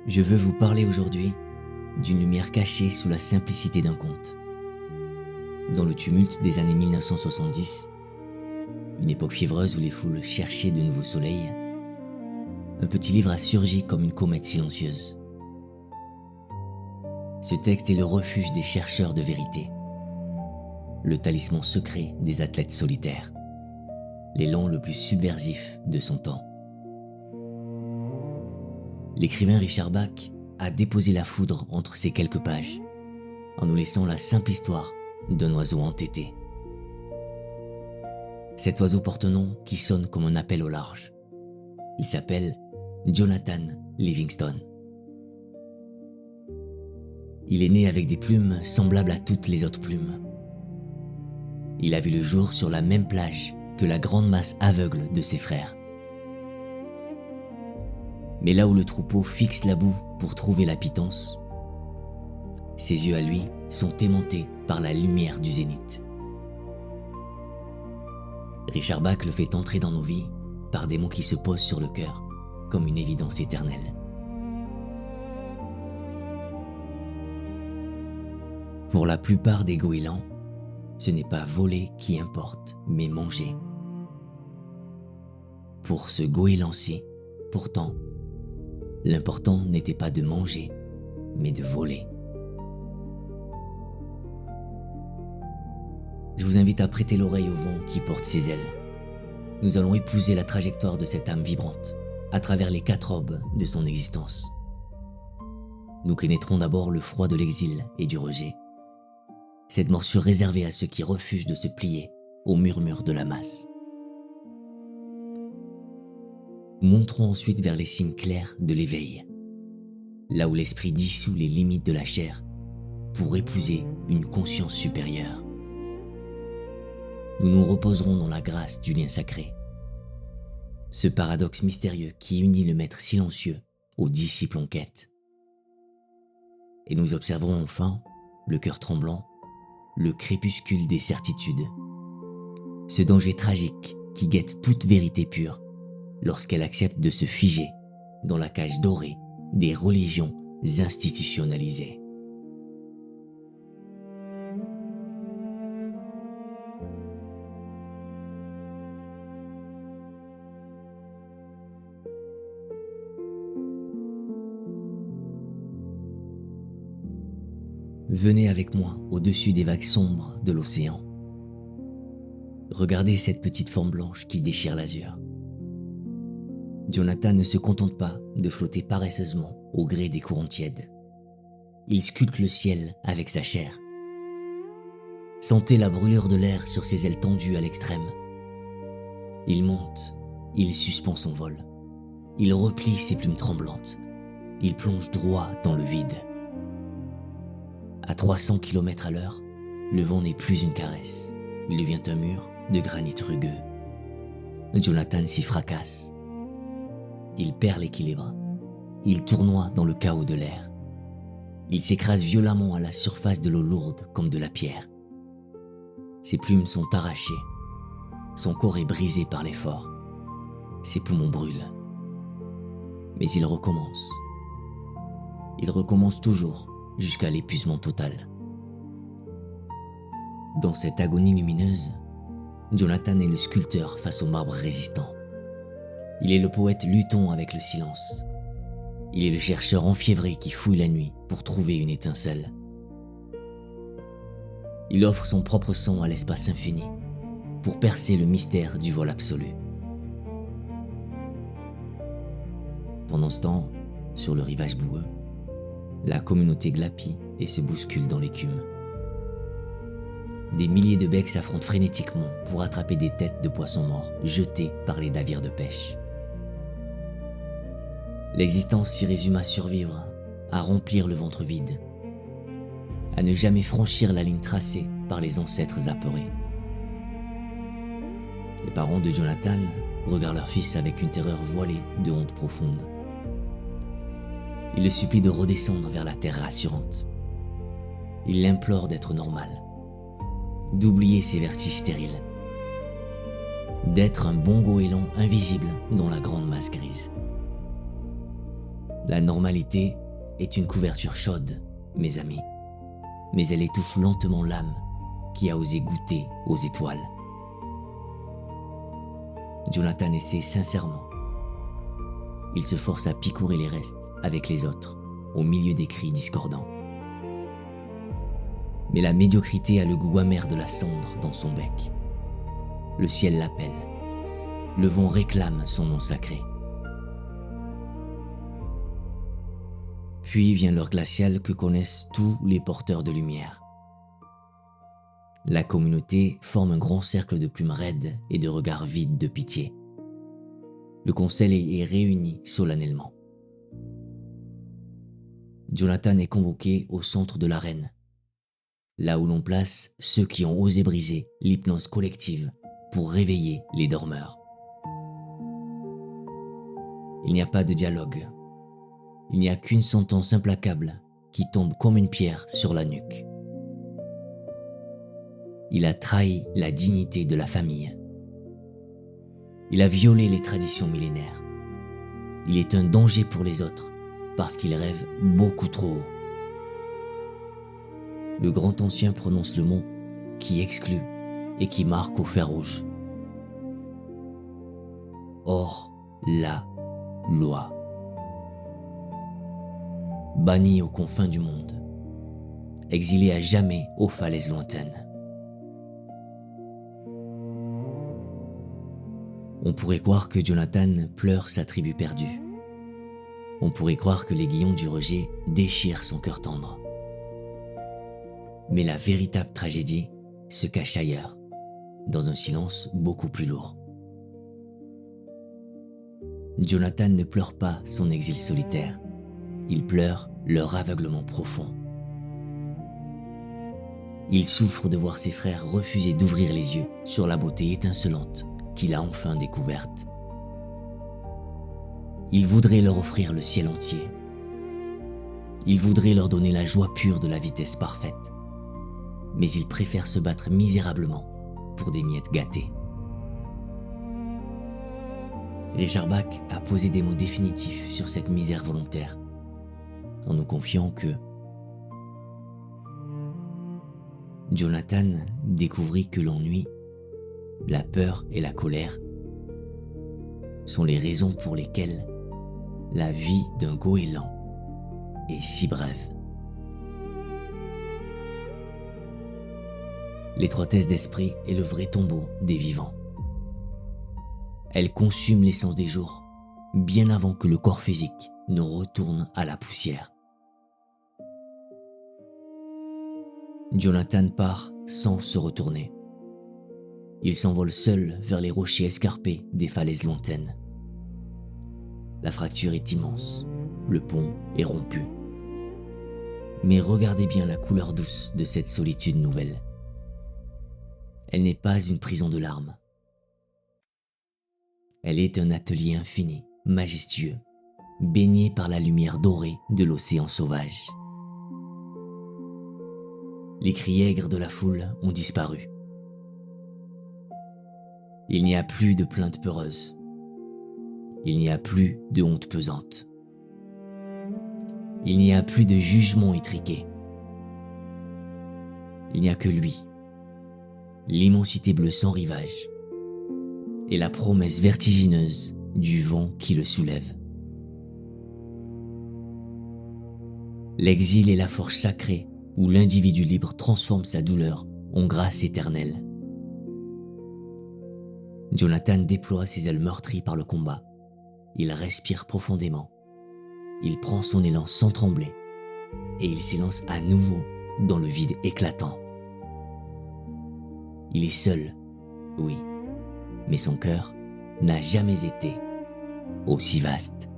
Je veux vous parler aujourd'hui d'une lumière cachée sous la simplicité d'un conte. Dans le tumulte des années 1970, une époque fiévreuse où les foules cherchaient de nouveaux soleils, un petit livre a surgi comme une comète silencieuse. Ce texte est le refuge des chercheurs de vérité, le talisman secret des athlètes solitaires, l'élan le plus subversif de son temps. L'écrivain Richard Bach a déposé la foudre entre ces quelques pages, en nous laissant la simple histoire d'un oiseau entêté. Cet oiseau porte un nom qui sonne comme un appel au large. Il s'appelle Jonathan Livingstone. Il est né avec des plumes semblables à toutes les autres plumes. Il a vu le jour sur la même plage que la grande masse aveugle de ses frères. Mais là où le troupeau fixe la boue pour trouver la pitance, ses yeux à lui sont aimantés par la lumière du zénith. Richard Bach le fait entrer dans nos vies par des mots qui se posent sur le cœur comme une évidence éternelle. Pour la plupart des goélands, ce n'est pas voler qui importe, mais manger. Pour ce goéland-ci, pourtant, l'important n'était pas de manger, mais de voler. Je vous invite à prêter l'oreille au vent qui porte ses ailes. Nous allons épouser la trajectoire de cette âme vibrante, à travers les 4 orbes de son existence. Nous pénétrons d'abord le froid de l'exil et du rejet, cette morsure réservée à ceux qui refusent de se plier au murmure de la masse. Nous monterons ensuite vers les cimes claires de l'éveil, là où l'esprit dissout les limites de la chair pour épouser une conscience supérieure. Nous nous reposerons dans la grâce du lien sacré, ce paradoxe mystérieux qui unit le maître silencieux aux disciples en quête. Et nous observerons enfin, le cœur tremblant, le crépuscule des certitudes, ce danger tragique qui guette toute vérité pure lorsqu'elle accepte de se figer dans la cage dorée des religions institutionnalisées. Venez avec moi au-dessus des vagues sombres de l'océan. Regardez cette petite forme blanche qui déchire l'azur. Jonathan ne se contente pas de flotter paresseusement au gré des courants tièdes. Il sculpte le ciel avec sa chair. Sentez la brûlure de l'air sur ses ailes tendues à l'extrême. Il monte, il suspend son vol. Il replie ses plumes tremblantes. Il plonge droit dans le vide. À 300 km à l'heure, le vent n'est plus une caresse. Il devient un mur de granit rugueux. Jonathan s'y fracasse. Il perd l'équilibre. Il tournoie dans le chaos de l'air. Il s'écrase violemment à la surface de l'eau lourde comme de la pierre. Ses plumes sont arrachées. Son corps est brisé par l'effort. Ses poumons brûlent. Mais il recommence. Il recommence toujours jusqu'à l'épuisement total. Dans cette agonie lumineuse, Jonathan est le sculpteur face au marbre résistant. Il est le poète luttant avec le silence. Il est le chercheur enfiévré qui fouille la nuit pour trouver une étincelle. Il offre son propre sang à l'espace infini pour percer le mystère du vol absolu. Pendant ce temps, sur le rivage boueux, la communauté glapit et se bouscule dans l'écume. Des milliers de becs s'affrontent frénétiquement pour attraper des têtes de poissons morts jetées par les navires de pêche. L'existence s'y résume à survivre, à remplir le ventre vide, à ne jamais franchir la ligne tracée par les ancêtres apeurés. Les parents de Jonathan regardent leur fils avec une terreur voilée de honte profonde. Ils le supplient de redescendre vers la terre rassurante. Ils l'implorent d'être normal, d'oublier ses vertiges stériles, d'être un bon goéland invisible dans la grande masse grise. La normalité est une couverture chaude, mes amis, mais elle étouffe lentement l'âme qui a osé goûter aux étoiles. Jonathan essaie sincèrement. Il se force à picorer les restes avec les autres, au milieu des cris discordants. Mais la médiocrité a le goût amer de la cendre dans son bec. Le ciel l'appelle. Le vent réclame son nom sacré. Puis vient l'heure glaciale que connaissent tous les porteurs de lumière. La communauté forme un grand cercle de plumes raides et de regards vides de pitié. Le conseil est réuni solennellement. Jonathan est convoqué au centre de l'arène, là où l'on place ceux qui ont osé briser l'hypnose collective pour réveiller les dormeurs. Il n'y a pas de dialogue. Il n'y a qu'une sentence implacable qui tombe comme une pierre sur la nuque. Il a trahi la dignité de la famille. Il a violé les traditions millénaires. Il est un danger pour les autres parce qu'il rêve beaucoup trop haut. Le grand ancien prononce le mot qui exclut et qui marque au fer rouge. Hors la loi. Banni aux confins du monde. Exilé à jamais aux falaises lointaines. On pourrait croire que Jonathan pleure sa tribu perdue. On pourrait croire que l'aiguillon du rejet déchire son cœur tendre. Mais la véritable tragédie se cache ailleurs, dans un silence beaucoup plus lourd. Jonathan ne pleure pas son exil solitaire, il pleure leur aveuglement profond. Il souffre de voir ses frères refuser d'ouvrir les yeux sur la beauté étincelante qu'il a enfin découverte. Il voudrait leur offrir le ciel entier. Il voudrait leur donner la joie pure de la vitesse parfaite. Mais il préfère se battre misérablement pour des miettes gâtées. Richard Bach a posé des mots définitifs sur cette misère volontaire, en nous confiant que Jonathan découvrit que l'ennui, la peur et la colère sont les raisons pour lesquelles la vie d'un goéland est si brève. L'étroitesse d'esprit est le vrai tombeau des vivants. Elle consume l'essence des jours, bien avant que le corps physique ne retourne à la poussière. Jonathan part sans se retourner. Il s'envole seul vers les rochers escarpés des falaises lointaines. La fracture est immense, le pont est rompu. Mais regardez bien la couleur douce de cette solitude nouvelle. Elle n'est pas une prison de larmes. Elle est un atelier infini, majestueux, baigné par la lumière dorée de l'océan sauvage. Les cris aigres de la foule ont disparu. Il n'y a plus de plaintes peureuses. Il n'y a plus de honte pesante. Il n'y a plus de jugement étriqué. Il n'y a que lui, l'immensité bleue sans rivage, et la promesse vertigineuse du vent qui le soulève. L'exil est la forge sacrée où l'individu libre transforme sa douleur en grâce éternelle. Jonathan déploie ses ailes meurtries par le combat. Il respire profondément. Il prend son élan sans trembler et il s'élance à nouveau dans le vide éclatant. Il est seul, oui, mais son cœur n'a jamais été aussi vaste.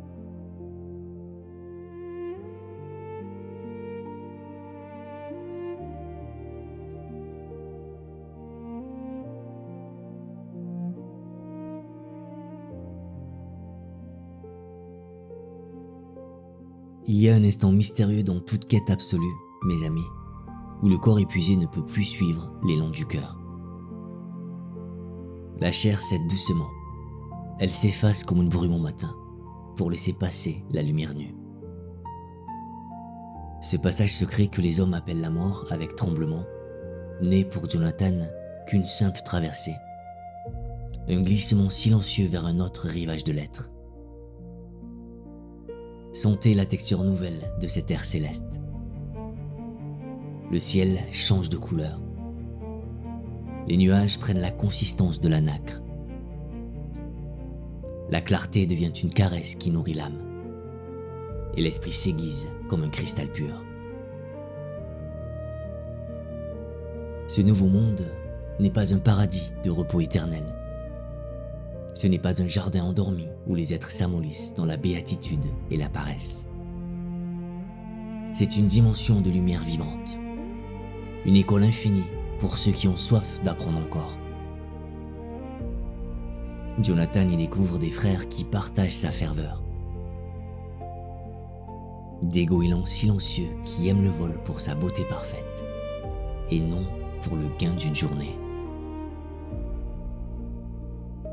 Il y a un instant mystérieux dans toute quête absolue, mes amis, où le corps épuisé ne peut plus suivre l'élan du cœur. La chair cède doucement. Elle s'efface comme une brume au matin, pour laisser passer la lumière nue. Ce passage secret que les hommes appellent la mort avec tremblement n'est pour Jonathan qu'une simple traversée. Un glissement silencieux vers un autre rivage de l'être. Sentez la texture nouvelle de cet air céleste. Le ciel change de couleur. Les nuages prennent la consistance de la nacre. La clarté devient une caresse qui nourrit l'âme. Et l'esprit s'aiguise comme un cristal pur. Ce nouveau monde n'est pas un paradis de repos éternel. Ce n'est pas un jardin endormi où les êtres s'amollissent dans la béatitude et la paresse. C'est une dimension de lumière vibrante, une école infinie pour ceux qui ont soif d'apprendre encore. Jonathan y découvre des frères qui partagent sa ferveur. Des goélands silencieux qui aiment le vol pour sa beauté parfaite, et non pour le gain d'une journée.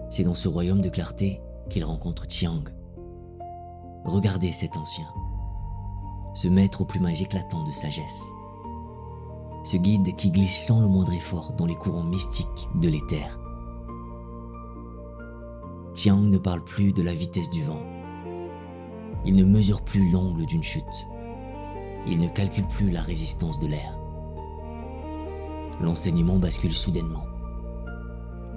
C'est dans ce royaume de clarté qu'il rencontre Chiang. Regardez cet ancien, ce maître au plumage éclatant de sagesse, ce guide qui glisse sans le moindre effort dans les courants mystiques de l'éther. Chiang ne parle plus de la vitesse du vent. Il ne mesure plus l'angle d'une chute. Il ne calcule plus la résistance de l'air. L'enseignement bascule soudainement.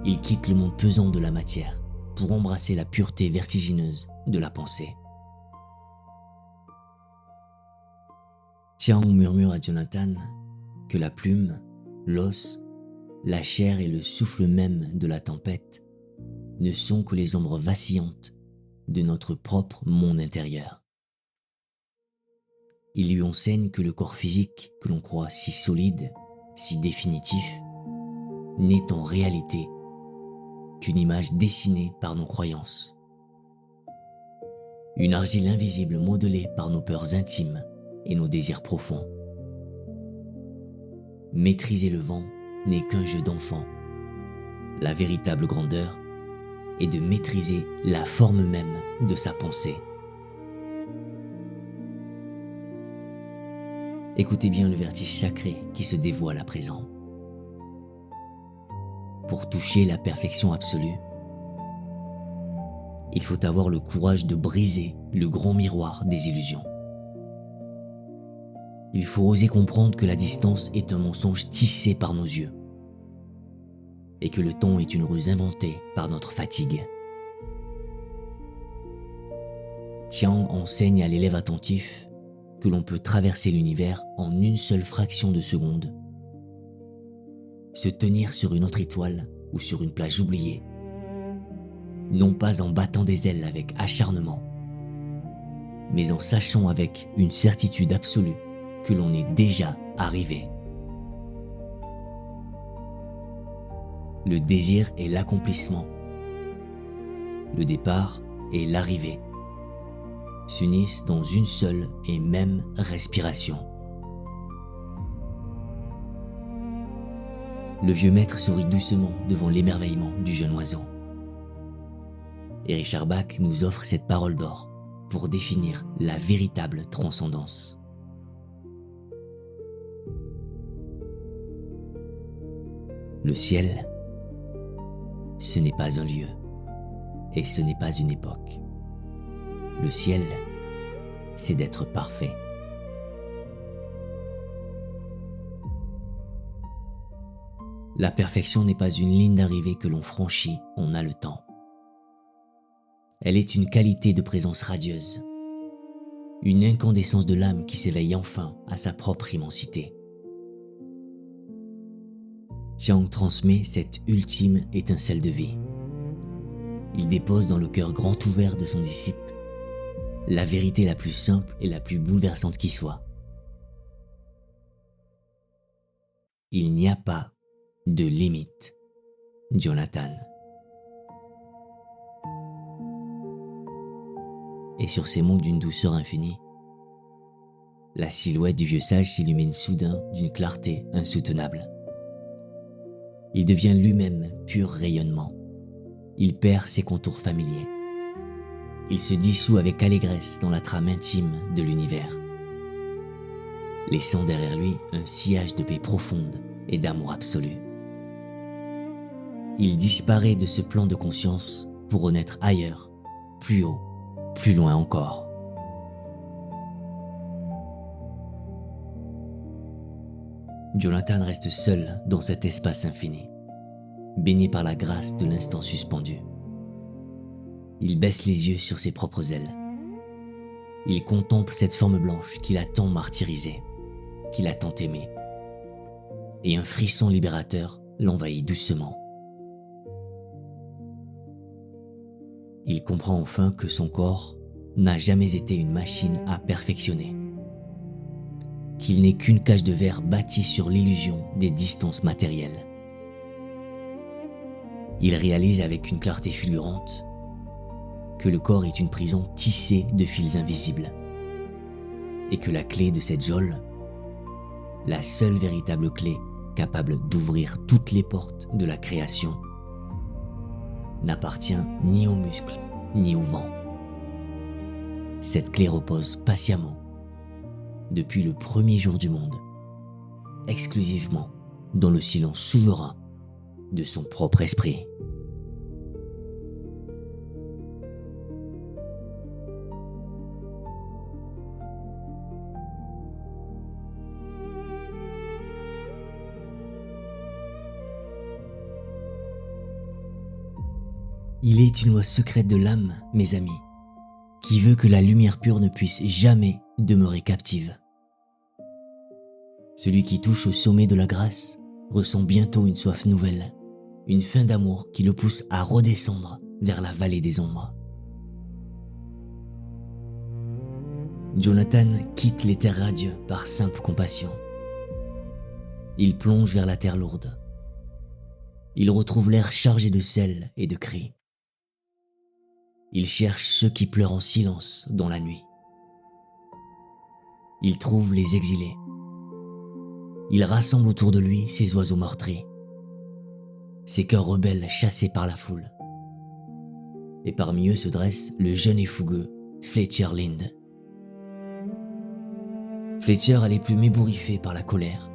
Il quitte le monde pesant de la matière pour embrasser la pureté vertigineuse de la pensée. Chiang murmure à Jonathan que la plume, l'os, la chair et le souffle même de la tempête ne sont que les ombres vacillantes de notre propre monde intérieur. Il lui enseigne que le corps physique que l'on croit si solide, si définitif, n'est en réalité qu'une image dessinée par nos croyances. Une argile invisible modelée par nos peurs intimes et nos désirs profonds. Maîtriser le vent n'est qu'un jeu d'enfant. La véritable grandeur est de maîtriser la forme même de sa pensée. Écoutez bien le vertige sacré qui se dévoile à présent. Pour toucher la perfection absolue, il faut avoir le courage de briser le grand miroir des illusions. Il faut oser comprendre que la distance est un mensonge tissé par nos yeux et que le temps est une ruse inventée par notre fatigue. Chiang enseigne à l'élève attentif que l'on peut traverser l'univers en une seule fraction de seconde. Se tenir sur une autre étoile ou sur une plage oubliée, non pas en battant des ailes avec acharnement, mais en sachant avec une certitude absolue que l'on est déjà arrivé. Le désir est l'accomplissement. Le départ et l'arrivée s'unissent dans une seule et même respiration. Le vieux maître sourit doucement devant l'émerveillement du jeune oiseau. Et Richard Bach nous offre cette parole d'or pour définir la véritable transcendance. Le ciel, ce n'est pas un lieu et ce n'est pas une époque. Le ciel, c'est d'être parfait. La perfection n'est pas une ligne d'arrivée que l'on franchit en haletant. Elle est une qualité de présence radieuse, une incandescence de l'âme qui s'éveille enfin à sa propre immensité. Chiang transmet cette ultime étincelle de vie. Il dépose dans le cœur grand ouvert de son disciple la vérité la plus simple et la plus bouleversante qui soit. Il n'y a pas de limite, Jonathan. Et sur ces mots d'une douceur infinie, la silhouette du vieux sage s'illumine soudain d'une clarté insoutenable. Il devient lui-même pur rayonnement. Il perd ses contours familiers. Il se dissout avec allégresse dans la trame intime de l'univers. laissant derrière lui un sillage de paix profonde et d'amour absolu. Il disparaît de ce plan de conscience pour renaître ailleurs, plus haut, plus loin encore. Jonathan reste seul dans cet espace infini, baigné par la grâce de l'instant suspendu. Il baisse les yeux sur ses propres ailes. Il contemple cette forme blanche qu'il a tant martyrisée, qu'il a tant aimée. Et un frisson libérateur l'envahit doucement. Il comprend enfin que son corps n'a jamais été une machine à perfectionner, qu'il n'est qu'une cage de verre bâtie sur l'illusion des distances matérielles. Il réalise avec une clarté fulgurante que le corps est une prison tissée de fils invisibles et que la clé de cette geôle, la seule véritable clé capable d'ouvrir toutes les portes de la création, n'appartient ni aux muscles ni au vent. Cette clé repose patiemment, depuis le premier jour du monde, exclusivement dans le silence souverain de son propre esprit. Il est une loi secrète de l'âme, mes amis, qui veut que la lumière pure ne puisse jamais demeurer captive. Celui qui touche au sommet de la grâce ressent bientôt une soif nouvelle, une faim d'amour qui le pousse à redescendre vers la vallée des ombres. Jonathan quitte les terres radieux par simple compassion. Il plonge vers la terre lourde. Il retrouve l'air chargé de sel et de cris. Il cherche ceux qui pleurent en silence dans la nuit. Il trouve les exilés. Il rassemble autour de lui ces oiseaux meurtris, ces cœurs rebelles chassés par la foule. Et parmi eux se dresse le jeune et fougueux Fletcher Lind. Fletcher est les plumes ébouriffées par la colère.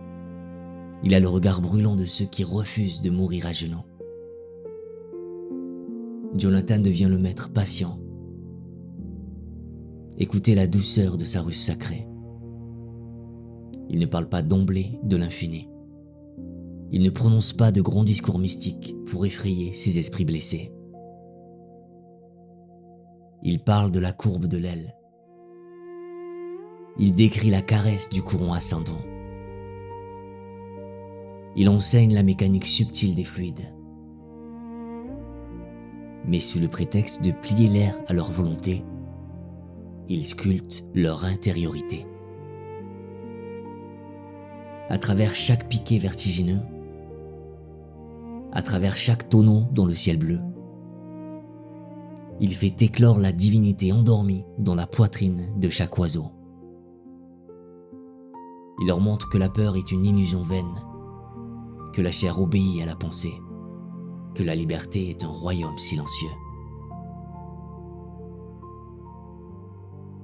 Il a le regard brûlant de ceux qui refusent de mourir à genoux. Jonathan devient le maître patient. Écoutez la douceur de sa ruse sacrée. Il ne parle pas d'emblée de l'infini. Il ne prononce pas de grands discours mystiques pour effrayer ses esprits blessés. Il parle de la courbe de l'aile. Il décrit la caresse du courant ascendant. Il enseigne la mécanique subtile des fluides. Mais sous le prétexte de plier l'air à leur volonté, il sculpte leur intériorité. À travers chaque piquet vertigineux, à travers chaque tonneau dans le ciel bleu, il fait éclore la divinité endormie dans la poitrine de chaque oiseau. Il leur montre que la peur est une illusion vaine, que la chair obéit à la pensée, que la liberté est un royaume silencieux.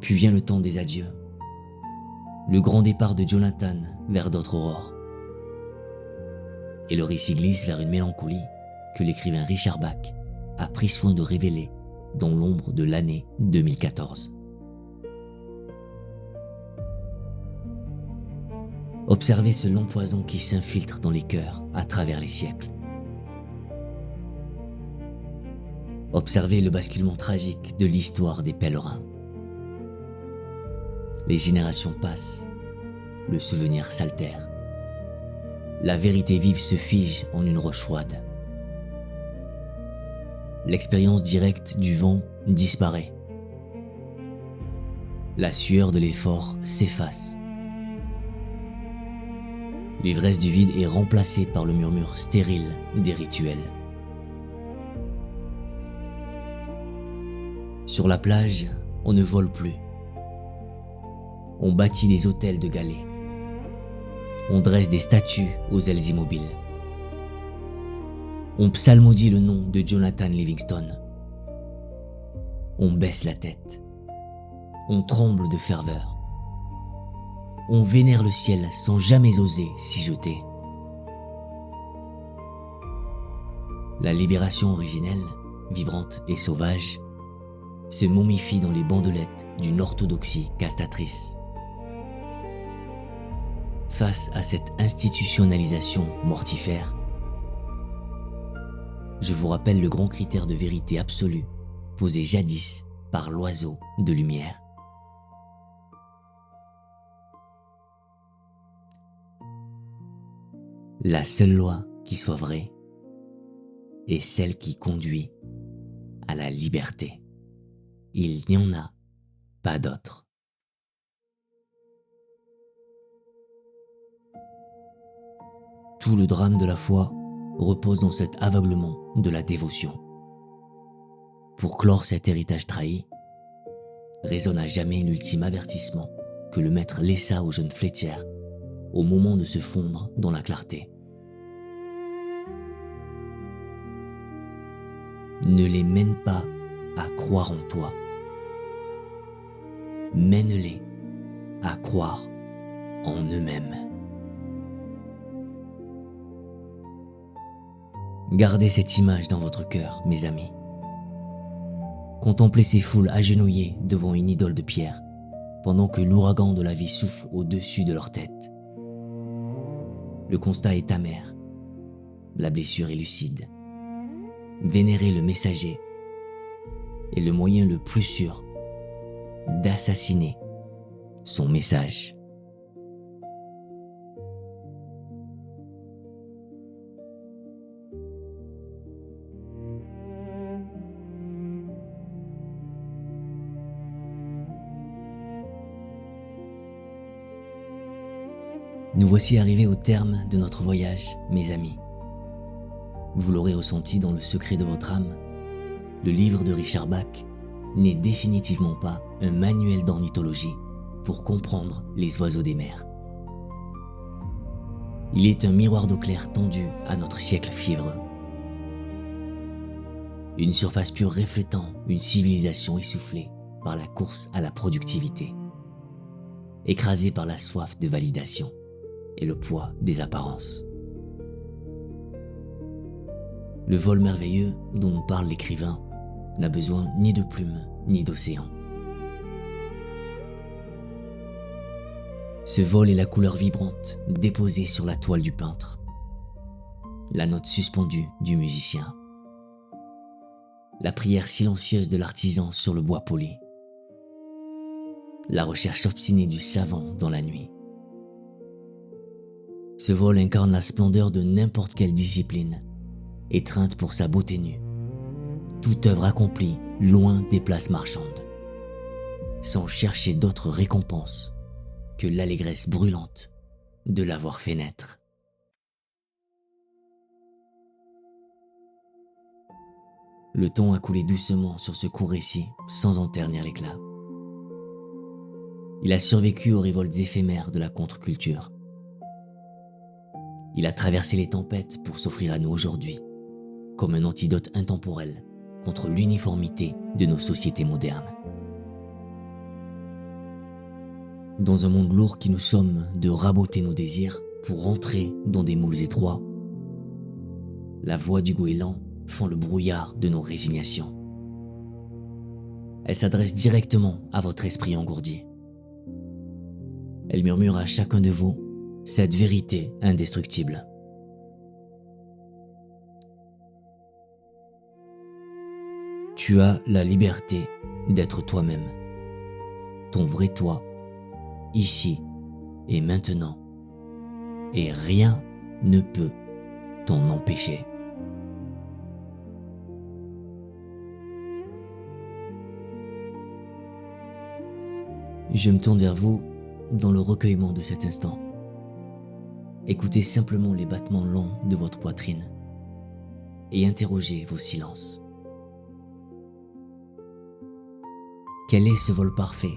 Puis vient le temps des adieux, le grand départ de Jonathan vers d'autres aurores. Et le récit glisse vers une mélancolie que l'écrivain Richard Bach a pris soin de révéler dans l'ombre de l'année 2014. Observez ce long poison qui s'infiltre dans les cœurs à travers les siècles. Observez le basculement tragique de l'histoire des pèlerins. Les générations passent, le souvenir s'altère. La vérité vive se fige en une roche froide. L'expérience directe du vent disparaît. La sueur de l'effort s'efface. L'ivresse du vide est remplacée par le murmure stérile des rituels. Sur la plage, on ne vole plus. On bâtit des hôtels de galets. On dresse des statues aux ailes immobiles. On psalmodie le nom de Jonathan Livingstone. On baisse la tête. On tremble de ferveur. on vénère le ciel sans jamais oser s'y jeter. La libération originelle, vibrante et sauvage, se momifie dans les bandelettes d'une orthodoxie castatrice. Face à cette institutionnalisation mortifère, je vous rappelle le grand critère de vérité absolue posé jadis par l'oiseau de lumière. La seule loi qui soit vraie est celle qui conduit à la liberté. Il n'y en a pas d'autre. Tout le drame de la foi repose dans cet aveuglement de la dévotion. Pour clore cet héritage trahi, résonne à jamais l'ultime avertissement que le maître laissa au jeune Fletcher au moment de se fondre dans la clarté. Ne les mène pas à croire en toi. Mène-les à croire en eux-mêmes. Gardez cette image dans votre cœur, mes amis. Contemplez ces foules agenouillées devant une idole de pierre, pendant que l'ouragan de la vie souffle au-dessus de leur tête. Le constat est amer, la blessure est lucide. Vénérer le messager est le moyen le plus sûr d'assassiner son message. Nous voici arrivés au terme de notre voyage, mes amis. Vous l'aurez ressenti dans le secret de votre âme, le livre de Richard Bach n'est définitivement pas un manuel d'ornithologie pour comprendre les oiseaux des mers. Il est un miroir d'eau claire tendu à notre siècle fiévreux. Une surface pure reflétant une civilisation essoufflée par la course à la productivité, écrasée par la soif de validation et le poids des apparences. Le vol merveilleux dont nous parle l'écrivain n'a besoin ni de plumes ni d'océan. Ce vol est la couleur vibrante déposée sur la toile du peintre, la note suspendue du musicien, la prière silencieuse de l'artisan sur le bois poli, la recherche obstinée du savant dans la nuit. Ce vol incarne la splendeur de n'importe quelle discipline, étreinte pour sa beauté nue, toute œuvre accomplie loin des places marchandes, sans chercher d'autres récompenses que l'allégresse brûlante de l'avoir fait naître. Le temps a coulé doucement sur ce court récit sans en ternir l'éclat. Il a survécu aux révoltes éphémères de la contre-culture. Il a traversé les tempêtes pour s'offrir à nous aujourd'hui, comme un antidote intemporel contre l'uniformité de nos sociétés modernes. Dans un monde lourd qui nous somme de raboter nos désirs pour rentrer dans des moules étroits, la voix du goéland fend le brouillard de nos résignations. Elle s'adresse directement à votre esprit engourdi. Elle murmure à chacun de vous cette vérité indestructible. Tu as la liberté d'être toi-même, ton vrai toi, ici et maintenant, et rien ne peut t'en empêcher. Je me tourne vers vous dans le recueillement de cet instant. Écoutez simplement les battements lents de votre poitrine et interrogez vos silences. Quel est ce vol parfait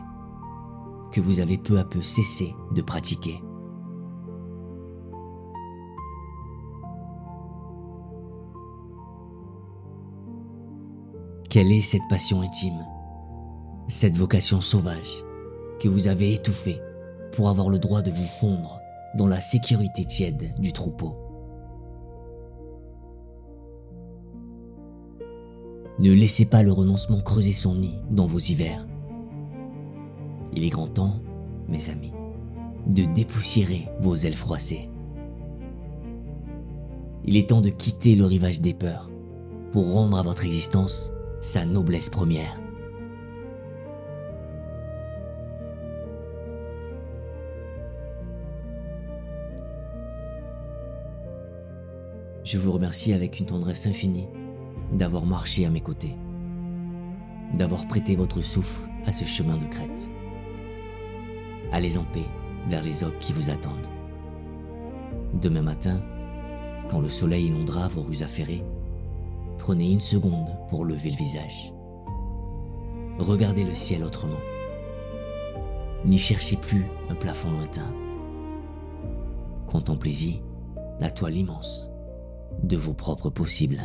que vous avez peu à peu cessé de pratiquer? Quelle est cette passion intime, cette vocation sauvage que vous avez étouffée pour avoir le droit de vous fondre dans la sécurité tiède du troupeau. Ne laissez pas le renoncement creuser son nid dans vos hivers. Il est grand temps, mes amis, de dépoussiérer vos ailes froissées. Il est temps de quitter le rivage des peurs pour rendre à votre existence sa noblesse première. Je vous remercie avec une tendresse infinie d'avoir marché à mes côtés, d'avoir prêté votre souffle à ce chemin de crête. Allez en paix vers les aubes qui vous attendent. Demain matin, quand le soleil inondera vos rues affairées, prenez une seconde pour lever le visage. Regardez le ciel autrement. N'y cherchez plus un plafond lointain. Contemplez-y la toile immense de vos propres possibles.